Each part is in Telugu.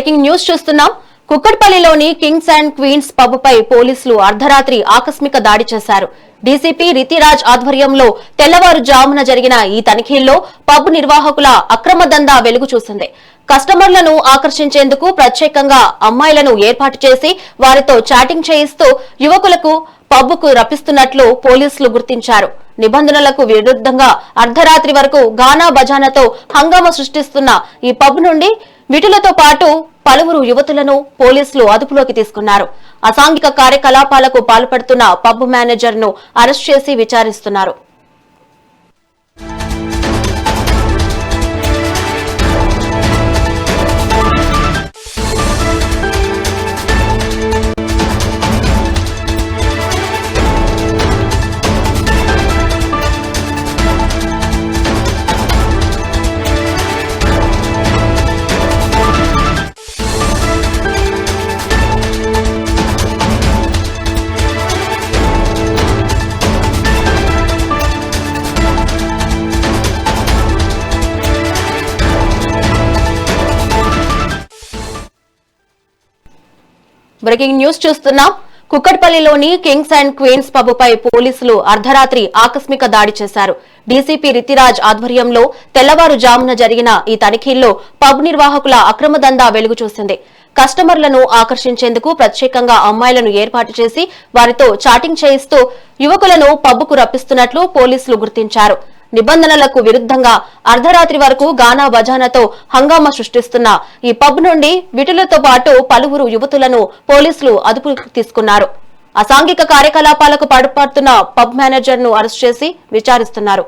బ్రేకింగ్ న్యూస్ చూస్తున్నాం. కుక్కట్పల్లిలోని కింగ్స్ అండ్ క్వీన్స్ పబ్ పై పోలీసులు అర్ధరాత్రి ఆకస్మిక దాడి చేశారు. డీసీపీ రితిరాజ్ ఆధ్వర్యంలో తెల్లవారుజామున జరిగిన ఈ తనిఖీల్లో పబ్ నిర్వాహకుల అక్రమ దందా వెలుగు చూసింది. కస్టమర్లను ఆకర్షించేందుకు ప్రత్యేకంగా అమ్మాయిలను ఏర్పాటు చేసి వారితో చాటింగ్ చేయిస్తూ యువకులకు పబ్కు రప్పిస్తున్నట్లు పోలీసులు గుర్తించారు. నిబంధనలకు విరుద్ధంగా అర్ధరాత్రి వరకు గానా బజానాతో హంగామా సృష్టిస్తున్న ఈ పబ్ నుండి విటులతో పాటు పలువురు యువతులను పోలీసులు అదుపులోకి తీసుకున్నారు. అసాంఘిక కార్యకలాపాలకు పాల్పడుతున్న పబ్ మేనేజర్ ను అరెస్ట్ చేసి విచారిస్తున్నారు. బ్రేకింగ్ న్యూస్ చూస్తున్నాం. కుక్కట్పల్లిలోని కింగ్స్ అండ్ క్వీన్స్ పబ్ పై పోలీసులు అర్ధరాత్రి ఆకస్మిక దాడి చేశారు. డీసీపీ రితిరాజ్ ఆధ్వర్యంలో తెల్లవారుజామున జరిగిన ఈ తనిఖీల్లో పబ్ నిర్వాహకుల అక్రమ దందా వెలుగు చూసింది. కస్టమర్లను ఆకర్షించేందుకు ప్రత్యేకంగా అమ్మాయిలను ఏర్పాటు చేసి వారితో చాటింగ్ చేయిస్తూ యువకులను పబ్కు రప్పిస్తున్నట్లు పోలీసులు గుర్తించారు. నిబంధనలకు విరుద్ధంగా అర్ధరాత్రి వరకు గానా బజానాతో హంగామా సృష్టిస్తున్న ఈ పబ్ నుండి విటులతో పాటు పలువురు యువతులను పోలీసులు అదుపులోకి తీసుకున్నారు. అసాంఘిక కార్యకలాపాలకు పాల్పడుతున్న పబ్ మేనేజర్ ను అరెస్ట్ చేసి విచారిస్తున్నారు.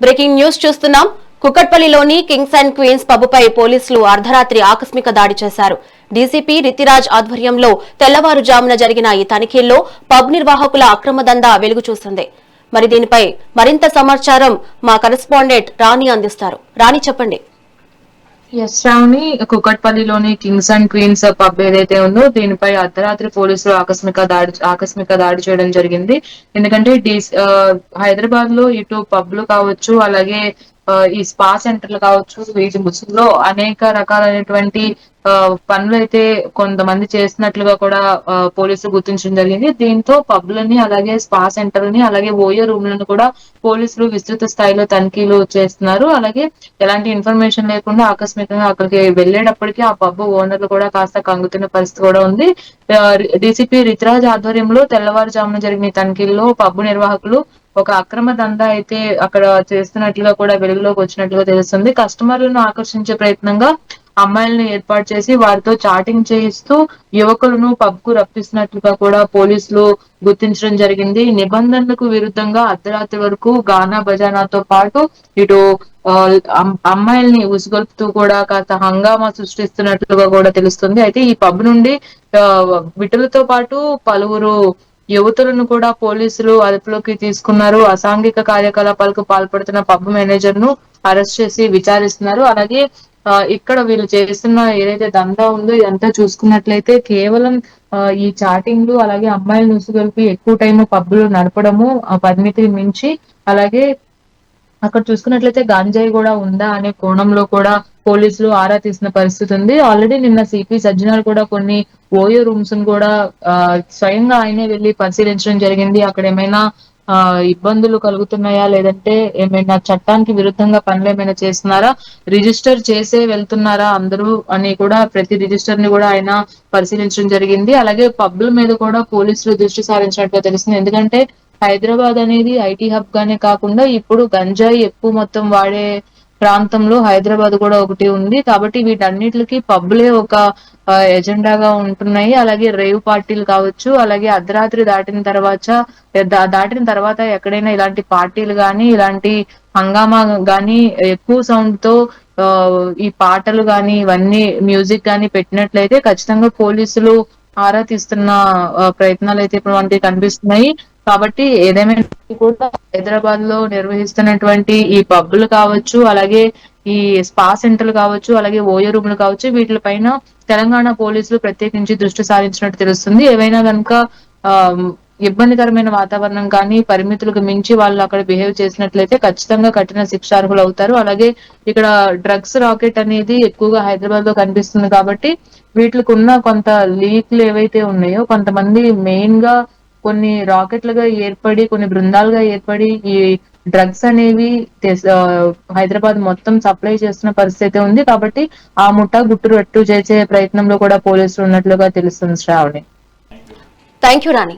బ్రేకింగ్ న్యూస్ చూస్తున్నాం. కుక్కట్పల్లిలోని కింగ్స్ అండ్ క్వీన్స్ పబ్ పై పోలీసులు అర్ధరాత్రి ఆకస్మిక దాడి చేశారు. డీసీపీ రితిరాజ్ ఆధ్వర్యంలో తెల్లవారుజామున జరిగిన ఈ తనిఖీల్లో పబ్ నిర్వాహకుల అక్రమ దందా వెలుగు చూసింది. మరి దీనిపై మరింత సమాచారం మా కరెస్పాండెంట్ రాణి అందిస్తారు. రాణి, చెప్పండి. శ్రావణి, కుకట్పల్లిలోని కింగ్స్ అండ్ క్వీన్స్ పబ్ ఏదైతే ఉందో దీనిపై అర్ధరాత్రి పోలీసులు ఆకస్మిక దాడి చేయడం జరిగింది. ఎందుకంటే హైదరాబాద్ లో ఇటు పబ్లు కావచ్చు, అలాగే ఈ స్పా సెంటర్లు కావచ్చు, వీటి ముసుగులో అనేక రకాలైనటువంటి పనులు అయితే కొంతమంది చేస్తున్నట్లుగా కూడా పోలీసులు గుర్తించడం జరిగింది. దీంతో పబ్లని, అలాగే స్పా సెంటర్ని, అలాగే ఓయో రూమ్లను కూడా పోలీసులు విస్తృత స్థాయిలో తనిఖీలు చేస్తున్నారు. అలాగే ఎలాంటి ఇన్ఫర్మేషన్ లేకుండా ఆకస్మికంగా అక్కడికి వెళ్లేటప్పటికీ ఆ పబ్ ఓనర్లు కూడా కాస్త కంగుతున్న పరిస్థితి కూడా ఉంది. డీసీపీ రితిరాజ్ ఆధ్వర్యంలో తెల్లవారుజామున జరిగిన తనిఖీల్లో పబ్ నిర్వాహకులు ఒక అక్రమ దందా అయితే అక్కడ చేస్తున్నట్లుగా కూడా వెలుగులోకి వచ్చినట్లుగా తెలుస్తుంది. కస్టమర్లను ఆకర్షించే ప్రయత్నంగా అమ్మాయిలను ఏర్పాటు చేసి వారితో చాటింగ్ చేయిస్తూ యువకులను పబ్ కు రప్పిస్తున్నట్లుగా కూడా పోలీసులు గుర్తించడం జరిగింది. నిబంధనలకు విరుద్ధంగా అర్ధరాత్రి వరకు గానా బజానాతో పాటు ఇటు అమ్మాయిల్ని ఉసుగొల్పుతూ కూడా కాస్త హంగామా సృష్టిస్తున్నట్లుగా కూడా తెలుస్తుంది. అయితే ఈ పబ్ నుండి విటులతో పాటు పలువురు యువతులను కూడా పోలీసులు అదుపులోకి తీసుకున్నారు. అసాంఘిక కార్యకలాపాలకు పాల్పడుతున్న పబ్ మేనేజర్ ను అరెస్ట్ చేసి విచారిస్తున్నారు. అలాగే ఇక్కడ వీళ్ళు చేస్తున్న ఏదైతే దందా ఉందో ఇదంతా చూసుకున్నట్లయితే కేవలం ఈ చాటింగ్లు, అలాగే అమ్మాయిలను ఉసుగొల్పి ఎక్కువ టైం పబ్బులు నడపడము, పరిమితిని మించి, అలాగే అక్కడ చూసుకున్నట్లయితే గంజాయి కూడా ఉందా అనే కోణంలో కూడా పోలీసులు ఆరా తీసిన పరిస్థితి ఉంది. ఆల్రెడీ నిన్న సిపి సజ్జనార్ కూడా కొన్ని ఓయో రూమ్స్ కూడా స్వయంగా ఆయనే వెళ్లి పరిశీలించడం జరిగింది. అక్కడ ఏమైనా ఇబ్బందులు కలుగుతున్నాయా, లేదంటే ఏమైనా చట్టానికి విరుద్ధంగా పనులు ఏమైనా చేస్తున్నారా, రిజిస్టర్ చేసే వెళ్తున్నారా అందరూ అని కూడా ప్రతి రిజిస్టర్ ని కూడా ఆయన పరిశీలించడం జరిగింది. అలాగే పబ్ల మీద కూడా పోలీసులు దృష్టి సారించినట్టుగా తెలిసింది. ఎందుకంటే హైదరాబాద్ అనేది ఐటీ హబ్ గానే కాకుండా ఇప్పుడు గంజాయి ఎక్కువ మొత్తం వాడే ప్రాంతంలో హైదరాబాద్ కూడా ఒకటి ఉంది. కాబట్టి వీటన్నిటికి పబ్బులే ఒక ఎజెండాగా ఉంటున్నాయి. అలాగే రేవ్ పార్టీలు కావచ్చు, అలాగే అర్ధరాత్రి దాటిన తర్వాత ఎక్కడైనా ఇలాంటి పార్టీలు గాని, ఇలాంటి హంగామా గాని, ఎక్కువ సౌండ్ తో ఈ పాటలు గాని, ఇవన్నీ మ్యూజిక్ గాని పెట్టినట్లయితే ఖచ్చితంగా పోలీసులు ఆరా తీస్తున్న ప్రయత్నాలు అయితే ఇప్పుడు మనకి కనిపిస్తున్నాయి. కాబట్టి ఏదేమైనా కూడా హైదరాబాద్ లో నిర్వహిస్తున్నటువంటి ఈ పబ్బులు కావచ్చు, అలాగే ఈ స్పా సెంటర్లు కావచ్చు, అలాగే ఓయో రూములు కావచ్చు, వీటిపైన తెలంగాణ పోలీసులు ప్రత్యేకించి దృష్టి సారించినట్టు తెలుస్తుంది. ఏవైనా కనుక ఆ ఇబ్బందికరమైన వాతావరణం కానీ, పరిమితులకు మించి వాళ్ళు అక్కడ బిహేవ్ చేసినట్లయితే ఖచ్చితంగా కఠిన శిక్షార్హులు అవుతారు. అలాగే ఇక్కడ డ్రగ్స్ రాకెట్ అనేది ఎక్కువగా హైదరాబాద్ లో కనిపిస్తుంది కాబట్టి వీటికి ఉన్న కొంత లీక్లు ఏవైతే ఉన్నాయో, కొంతమంది మెయిన్ గా కొన్ని రాకెట్లుగా ఏర్పడి, కొన్ని బృందాలుగా ఏర్పడి ఈ డ్రగ్స్ అనేవి హైదరాబాద్ మొత్తం సప్లై చేస్తున్న పరిస్థితి ఉంది. కాబట్టి ఆ ముఠా గుట్టు రట్టు చేసే ప్రయత్నంలో కూడా పోలీసులు ఉన్నట్లుగా తెలుస్తుంది శ్రావణి. Thank you Rani.